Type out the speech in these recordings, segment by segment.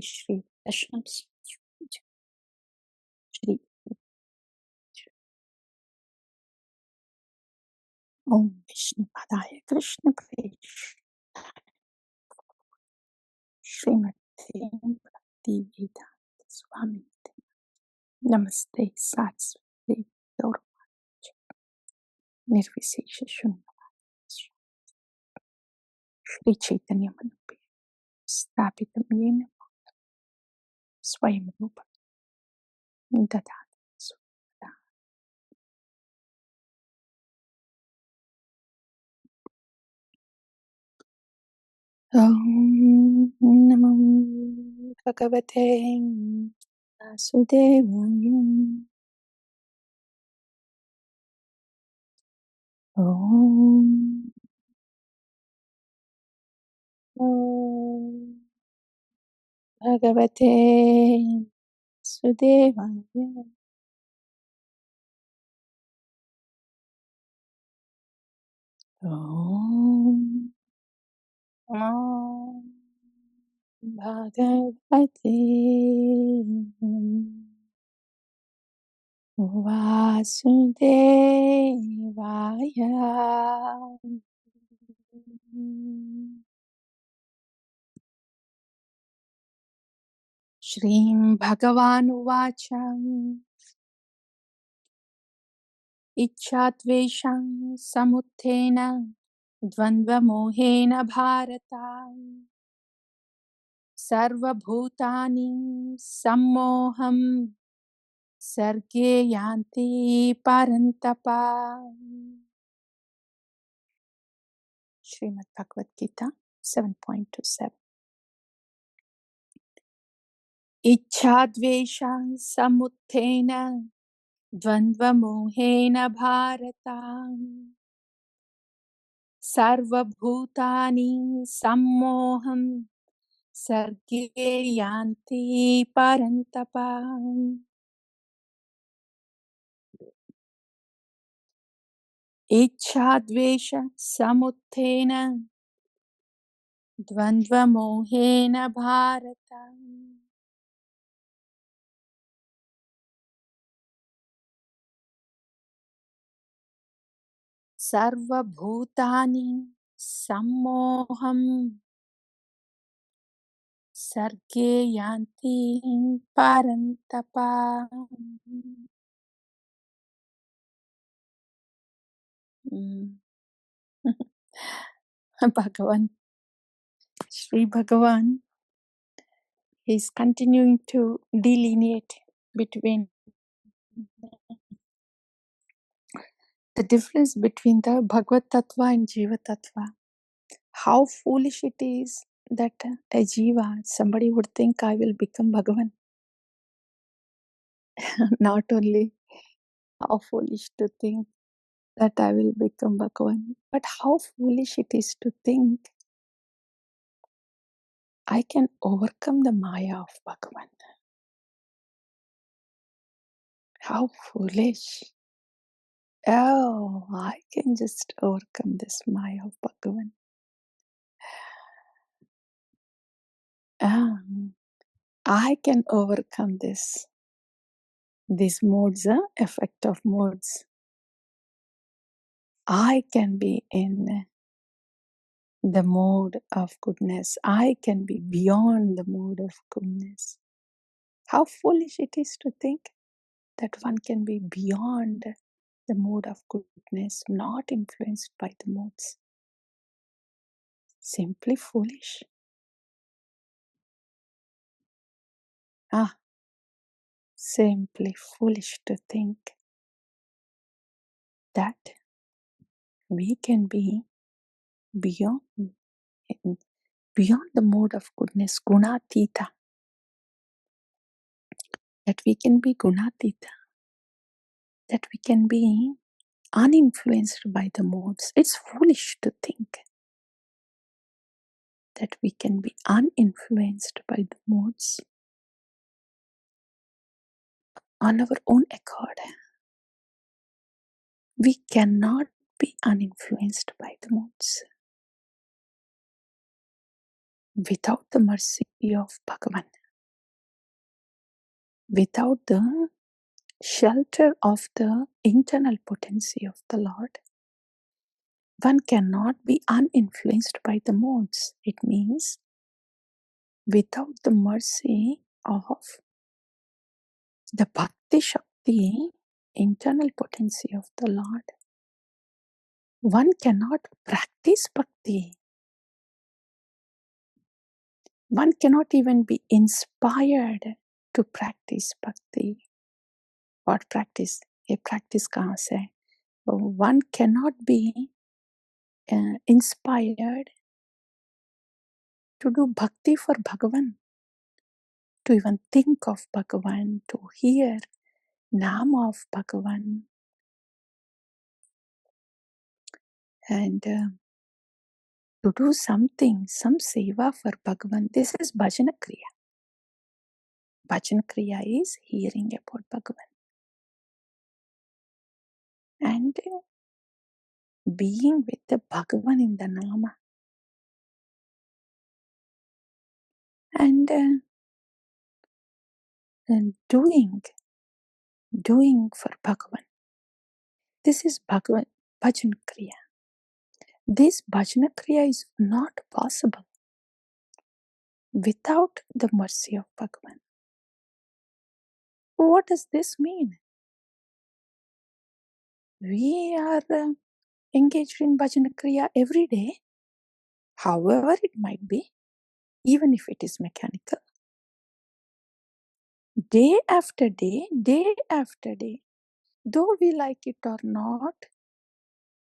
Śrī Darshanam Śrī Om Vishnu Padaya Krishna Presh Srimati Bhakti Vedanta Swami Namaste Satsvati Gauravacha Nirvisesha Shunyavadi Shri Chaitanya Manupaya Stapitam Yena Swayam Rupa Dadata Swada Om Namo Bhagavate Vasudevaya Om Namo Bhagavate Vasudevaya Om Namo Bhagavate Vasudevaya Śrī Bhagavān Uvacha Icchatveṣam samuttena dvandva mohena bharata sarva bhutani sammoham sarge yanti parantapa. Srimad Bhagavad-gita 7.27. Icchatveṣam samuttena dvandva mohena bharata sarva bhutani sammoham sarge yanti parantapa. Icchatveṣa samuttena dvandva mohena bharata sarva bhutani sammoham sarge yanti parantapa. Bhagavan, Śrī Bhagavān is continuing to delineate between the difference between the Bhagavat-tattva and jīva-tattva. How foolish it is that a jiva, somebody would think I will become Bhagavan. Not only how foolish to think that I will become Bhagavan, but how foolish it is to think I can overcome the māyā of Bhagavan. How foolish. Oh, I can just overcome this māyā of Bhagavan. I can overcome these modes, effect of modes. I can be in the mode of goodness. I can be beyond the mode of goodness. How foolish it is to think that one can be beyond the mode of goodness, not influenced by the modes. Simply foolish. Simply foolish to think that we can be beyond the mode of goodness, gunatita. That we can be gunatita. That we can be uninfluenced by the modes. It's foolish to think that we can be uninfluenced by the modes on our own accord. We cannot be uninfluenced by the modes without the mercy of Bhagavan. without the shelter of the internal potency of the Lord, one cannot be uninfluenced by the modes. It means without the mercy of the bhakti shakti, internal potency of the Lord, one cannot practice bhakti. One cannot even be inspired to practice bhakti. What practice? ये practice कहाँ से है? One cannot be inspired to do bhakti for Bhagavan, to even think of Bhagavan, to hear Nama of Bhagavan, and to do something, some seva for Bhagavan. This is bhajana kriya. Bhajana kriya is hearing about Bhagavan and being with the Bhagavan in the Nama. And doing for Bhagavan. This is Bhagavan Bhajan Kriya. This Bhajana Kriya is not possible without the mercy of Bhagavan. What does this mean? We are engaged in Bhajana Kriya every day, however it might be, even if it is mechanical. Day after day, though we like it or not,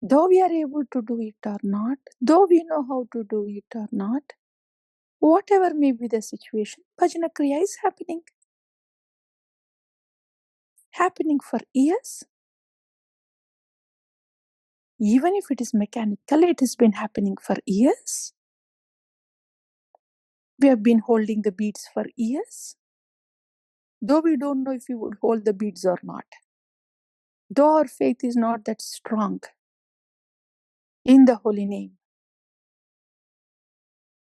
though we are able to do it or not, though we know how to do it or not, whatever may be the situation, Bhajana Kriya is happening. Happening for years. Even if it is mechanical, it has been happening for years. We have been holding the beads for years. Though we don't know if we would hold the beads or not. Though our faith is not that strong in the holy name.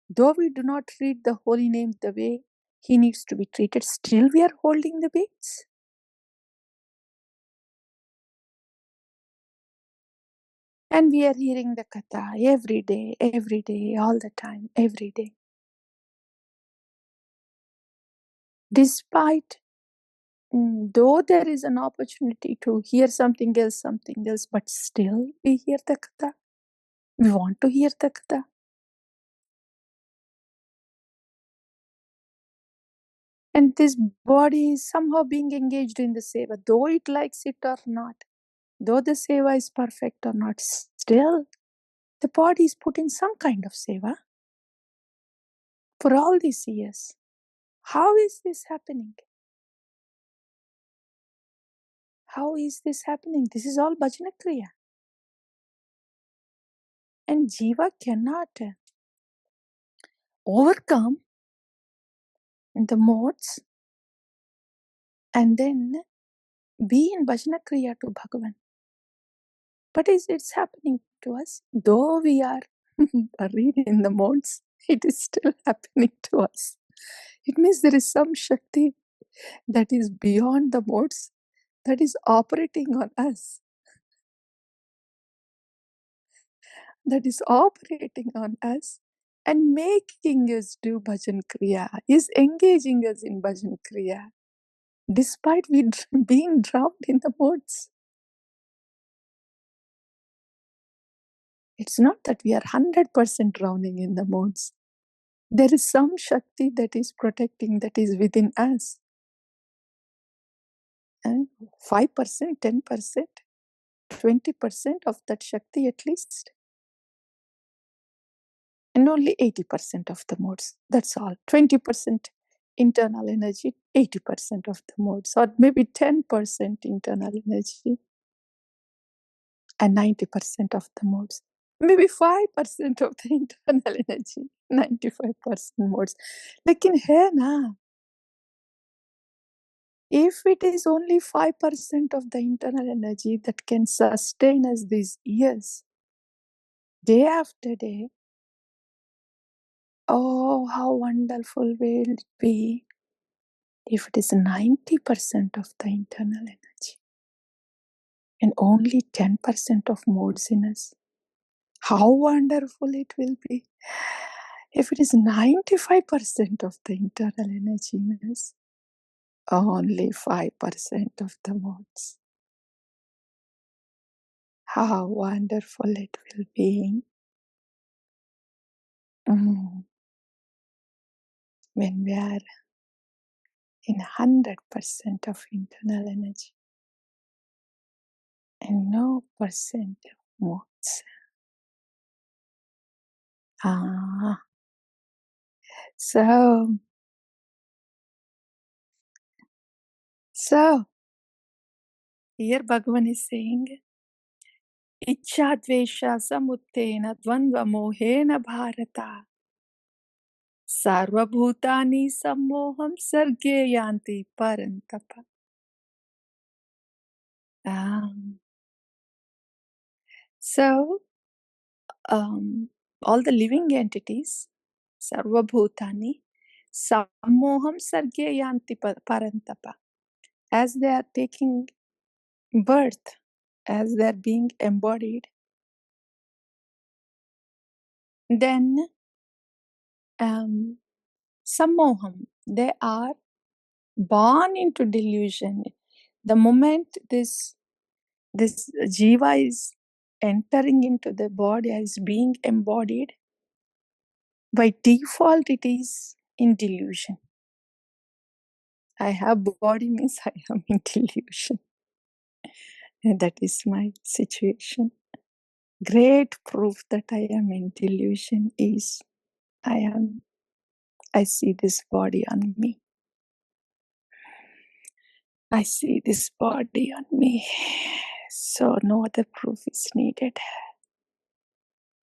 Though we do not treat the holy name the way he needs to be treated, still we are holding the beads. And we are hearing the katha every day, all the time, every day. Despite, though there is an opportunity to hear something else, but still we hear the katha. We want to hear the katha. And this body is somehow being engaged in the seva, though it likes it or not, though the seva is perfect or not, still the body is put in some kind of seva for all these years. How is this happening? How is this happening? This is all bhajana kriya. And jiva cannot overcome the modes and then be in bhajana kriya to Bhagavan. But it's happening to us. Though we are buried in the modes, it is still happening to us. It means there is some Shakti that is beyond the modes that is operating on us. That is operating on us and making us do bhajan kriya, is engaging us in bhajan kriya, despite we being drowned in the modes. It's not that we are 100% drowning in the modes. There is some Shakti that is protecting, that is within us. And 5%, 10%, 20% of that Shakti at least. And only 80% of the modes. That's all. 20% internal energy, 80% of the modes. Or maybe 10% internal energy and 90% of the modes. Maybe 5% of the internal energy, 95% modes. Lekin hai na. If it is only 5% of the internal energy that can sustain us these years, day after day, oh, how wonderful will it be if it is 90% of the internal energy and only 10% of modes in us, how wonderful it will be. If it is 95% of the internal energy in us, only 5% of the modes. How wonderful it will be. When we are in 100% of internal energy and no percent of modes. So here Bhagavan is saying, Ichcha dvesha samuttena dvandva mohena bharata sarvabhutani sammoham sarge yanti parantapa. So, all the living entities, sarvabhutani, sammoham sarge yanti parantapa. As they are taking birth, as they are being embodied, then sammoham, they are born into delusion. The moment this jiva is entering into the body, is being embodied, by default it is in delusion. I have body means I am in delusion. And that is my situation. Great proof that I am in delusion is I see this body on me. I see this body on me. So no other proof is needed.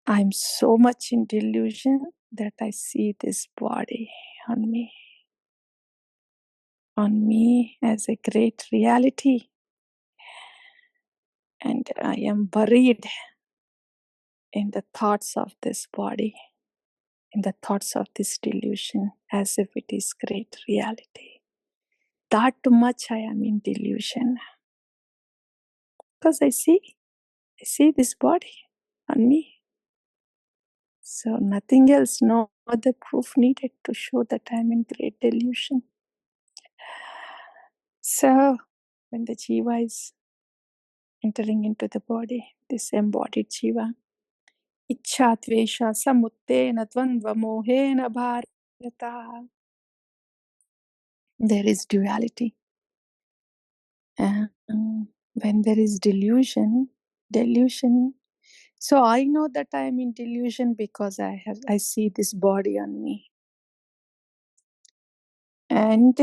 I'm so much in delusion that I see this body on me. On me as a great reality. And I am buried in the thoughts of this body, in the thoughts of this delusion, as if it is great reality. That much I am in delusion. Because I see this body on me. So nothing else, no other proof needed to show that I am in great delusion. So when the jiva is entering into the body, this embodied jiva, Ichcha dvesha samuttena dvandva mohena bharata. There is duality. When there is delusion, so I know that I am in delusion because I see this body on me. And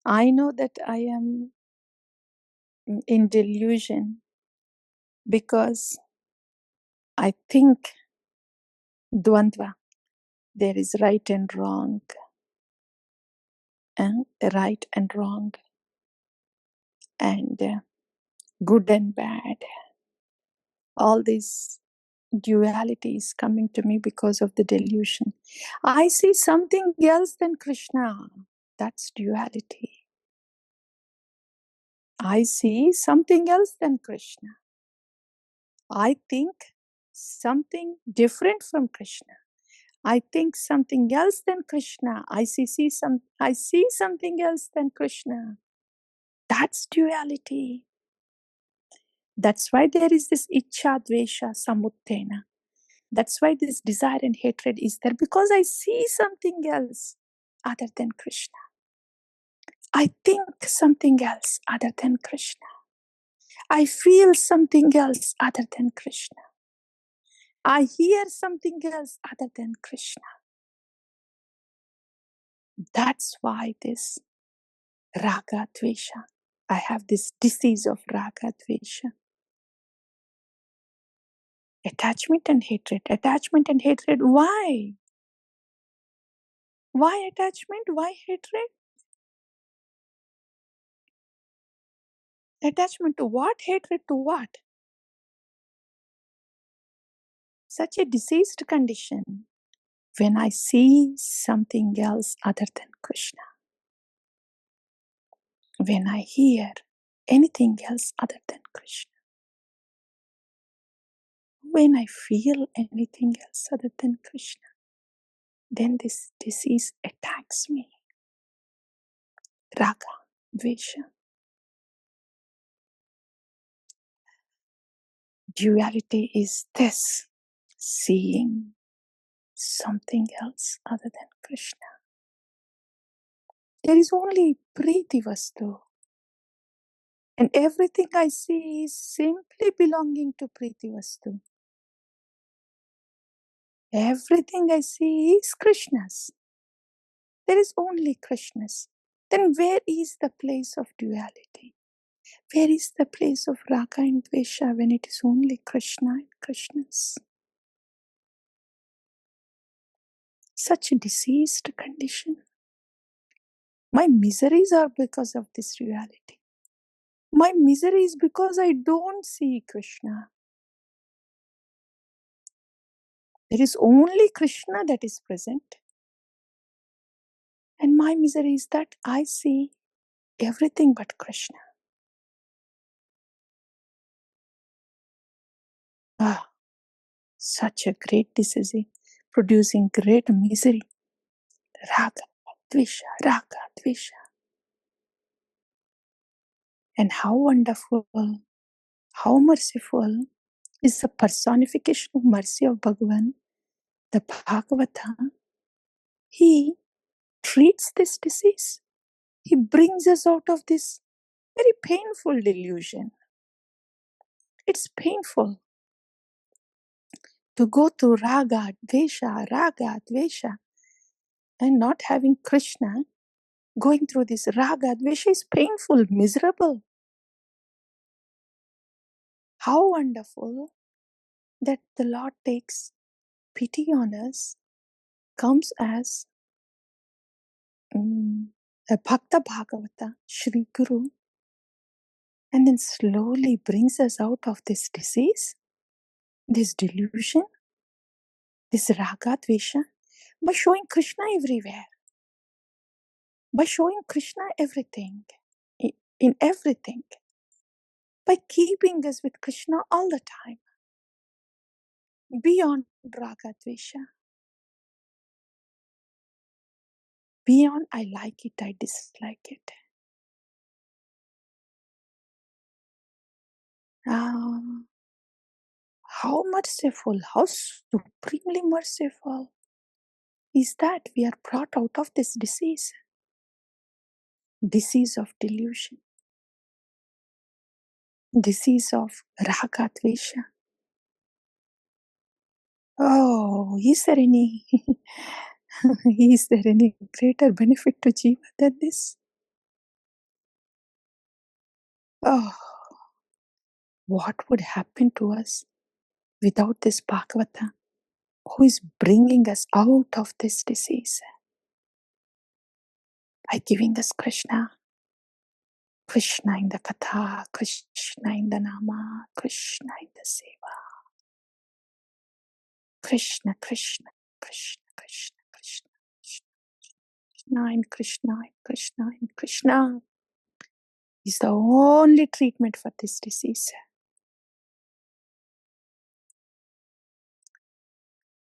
I know that I am in delusion because I think dvandva, there is right and wrong, right and wrong, and good and bad. All these duality is coming to me because of the delusion. I see something else than Krishna. That's duality. I see something else than Krishna. I think something different from Krishna. I think something else than Krishna. I see something else than Krishna. That's duality. That's why there is this ichcha dvesha samuttena. That's why this desire and hatred is there, because I see something else other than Krishna. I think something else other than Krishna. I feel something else other than Krishna. I hear something else other than Krishna. That's why this raga dvesha, I have this disease of raga dvesha. Attachment and hatred. Attachment and hatred. Why? Why attachment? Why hatred? Attachment to what? Hatred to what? Such a diseased condition when I see something else other than Krishna. when I hear anything else other than Krishna, when I feel anything else other than Krishna, then this disease attacks me. Raga, Dvesha. Duality is this, seeing something else other than Krishna. There is only Priti Vastu. And everything I see is simply belonging to Priti Vastu. Everything I see is Krishna's. There is only Krishna's. Then where is the place of duality? Where is the place of Raga and Dvesha when it is only Krishna and Krishna's? Such a diseased condition. My miseries are because of this duality. My misery is because I don't see Krishna. There is only Krishna that is present. And my misery is that I see everything but Krishna. Ah, such a great disease, producing great misery. Raga, Dvesha, Raga, Dvesha. And how wonderful, how merciful is the personification of mercy of Bhagavan, the Bhagavata. He treats this disease. He brings us out of this very painful delusion. It's painful to go through raga, dvesha, and not having Krishna. Going through this raga, dvesha is painful, miserable. How wonderful that the Lord takes pity on us, comes as a Bhakta Bhagavata, Shri Guru, and then slowly brings us out of this disease, this delusion, this raga, dvesha, by showing Krishna everywhere, by showing Krishna everything, in everything, by keeping us with Krishna all the time, beyond raga, dvesha, beyond I like it, I dislike it. How merciful, how supremely merciful is that we are brought out of this disease of delusion, disease of raga, dvesha. Oh, is there any greater benefit to jiva than this? Oh, what would happen to us without this Bhagavata, who is bringing us out of this disease by giving us Krishna? Krishna in the Katha, Krishna in the Nama, Krishna in the Seva. Krishna, Krishna, Krishna, Krishna, Krishna, Krishna and Krishna and Krishna and Krishna is the only treatment for this disease.